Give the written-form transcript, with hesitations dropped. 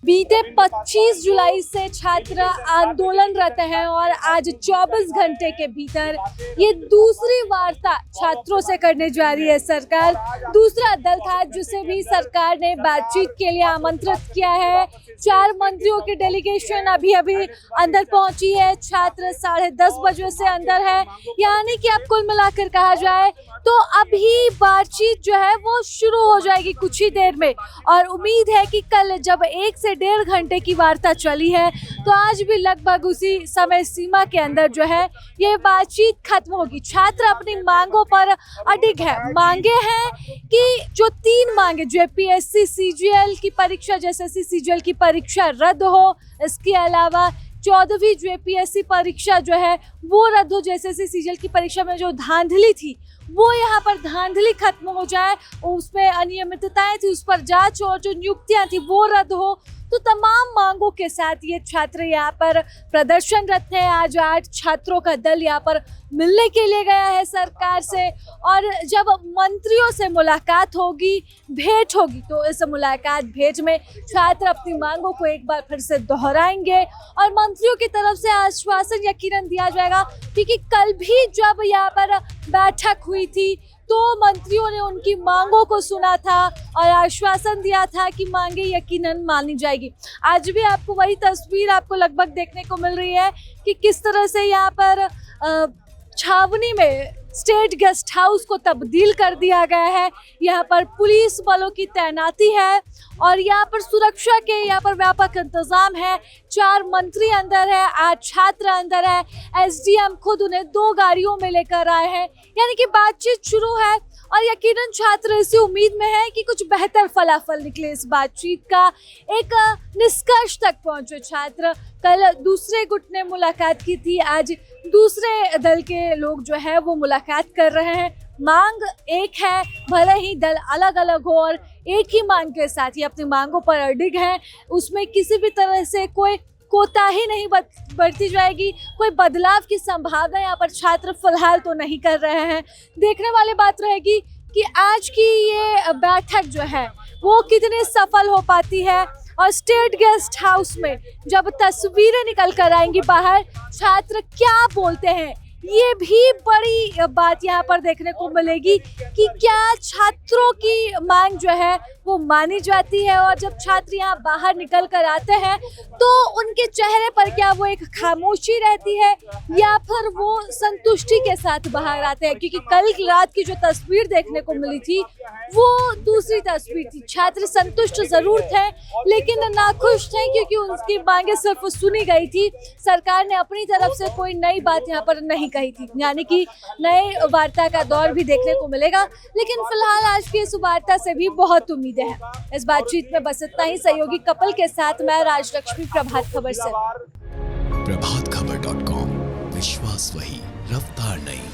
बीते 25 जुलाई से छात्र आंदोलनरत हैं और आज 24 घंटे के भीतर ये दूसरी वार्ता छात्रों से करने जा रही है सरकार। दूसरा दल था जिसे भी सरकार ने बातचीत के लिए आमंत्रित किया है। 4 मंत्रियों की डेलीगेशन अभी अंदर पहुंची है। छात्र 10:30 बजे से अंदर है, यानी कि अब कुल मिलाकर कहा जाए तो अभी बातचीत जो है वो शुरू हो जाएगी कुछ ही देर में। और उम्मीद है कि कल जब 1 से 1.5 घंटे की वार्ता चली है तो आज भी लगभग उसी समय सीमा के अंदर जो है ये बातचीत खत्म होगी। छात्र अपनी मांगों पर अडिग है। मांगे हैं कि जो 3 मांगे, जेपीएससी सीजीएल की परीक्षा, जेएसएससी सीजीएल की परीक्षा रद्द हो, इसके अलावा 14वीं जेपीएससी परीक्षा जो है वो रद्द हो। जेएसएससी सीजीएल की परीक्षा में जो धांधली थी वो यहाँ पर धांधली खत्म हो जाए, उसमें अनियमितताएं थी उस पर जांच, और जो नियुक्तियां थी वो रद्द हो। तो तमाम मांगों के साथ ये छात्र यहाँ पर प्रदर्शनरत है। आज 8 छात्रों का दल यहाँ पर मिलने के लिए गया है सरकार से, और जब मंत्रियों से मुलाकात होगी, भेंट होगी, तो इस मुलाकात भेंट में छात्र अपनी मांगों को एक बार फिर से दोहराएंगे और मंत्रियों की तरफ से आश्वासन यकीनन दिया जाएगा। क्योंकि कल भी जब यहाँ पर बैठक हुई थी तो मंत्रियों ने उनकी मांगों को सुना था और आश्वासन दिया था कि मांगे यकीनन मानी जाएगी। आज भी आपको वही तस्वीर आपको लगभग देखने को मिल रही है कि किस तरह से यहाँ पर छावनी में स्टेट गेस्ट हाउस को तब्दील कर दिया गया है। यहाँ पर पुलिस बलों की तैनाती है और यहाँ पर सुरक्षा के यहाँ पर व्यापक इंतजाम है। 4 मंत्री अंदर है, 8 छात्र अंदर है। एसडीएम खुद उन्हें 2 गाड़ियों में लेकर आए हैं, यानी कि बातचीत शुरू है। और यकीनन छात्र इसी उम्मीद में है कि कुछ बेहतर फलाफल निकले इस बातचीत का। एक निष्कर्ष तक पहुंचे छात्र। कल दूसरे गुट ने मुलाकात की थी, आज दूसरे दल के लोग जो है वो मुलाकात कर रहे हैं। मांग एक है, भले ही दल अलग अलग हो, और एक ही मांग के साथ ही अपनी मांगों पर अडिग हैं। उसमें किसी भी तरह से कोई कोताही नहीं बरती जाएगी। कोई बदलाव की संभावना यहाँ पर छात्र फिलहाल तो नहीं कर रहे हैं। देखने वाली बात रहेगी कि आज की ये बैठक जो है वो कितनी सफल हो पाती है। और स्टेट गेस्ट हाउस में जब तस्वीरें निकल कर आएंगी बाहर, छात्र क्या बोलते हैं, ये भी बड़ी बात यहाँ पर देखने को मिलेगी कि क्या छात्रों की मांग जो है वो मानी जाती है। और जब छात्र यहाँ बाहर निकल कर आते हैं तो उनके चेहरे पर क्या वो एक खामोशी रहती है या फिर वो संतुष्टि के साथ बाहर आते हैं। क्योंकि कल रात की जो तस्वीर देखने को मिली थी वो दूसरी तस्वीर थी। छात्र संतुष्ट जरूर थे लेकिन नाखुश थे, क्योंकि उनकी मांगे सिर्फ सुनी गई थी। सरकार ने अपनी तरफ से कोई नई बात यहाँ पर नहीं कही थी, यानी कि नए वार्ता का दौर भी देखने को मिलेगा। लेकिन फिलहाल आज की इस वार्ता से भी बहुत उम्मीदें हैं। इस बातचीत में बस इतना ही। सहयोगी कपल के साथ मैं राजलक्ष्मी, प्रभात खबर से। प्रभातखबर.com, विश्वास वही, रफ्तार नहीं।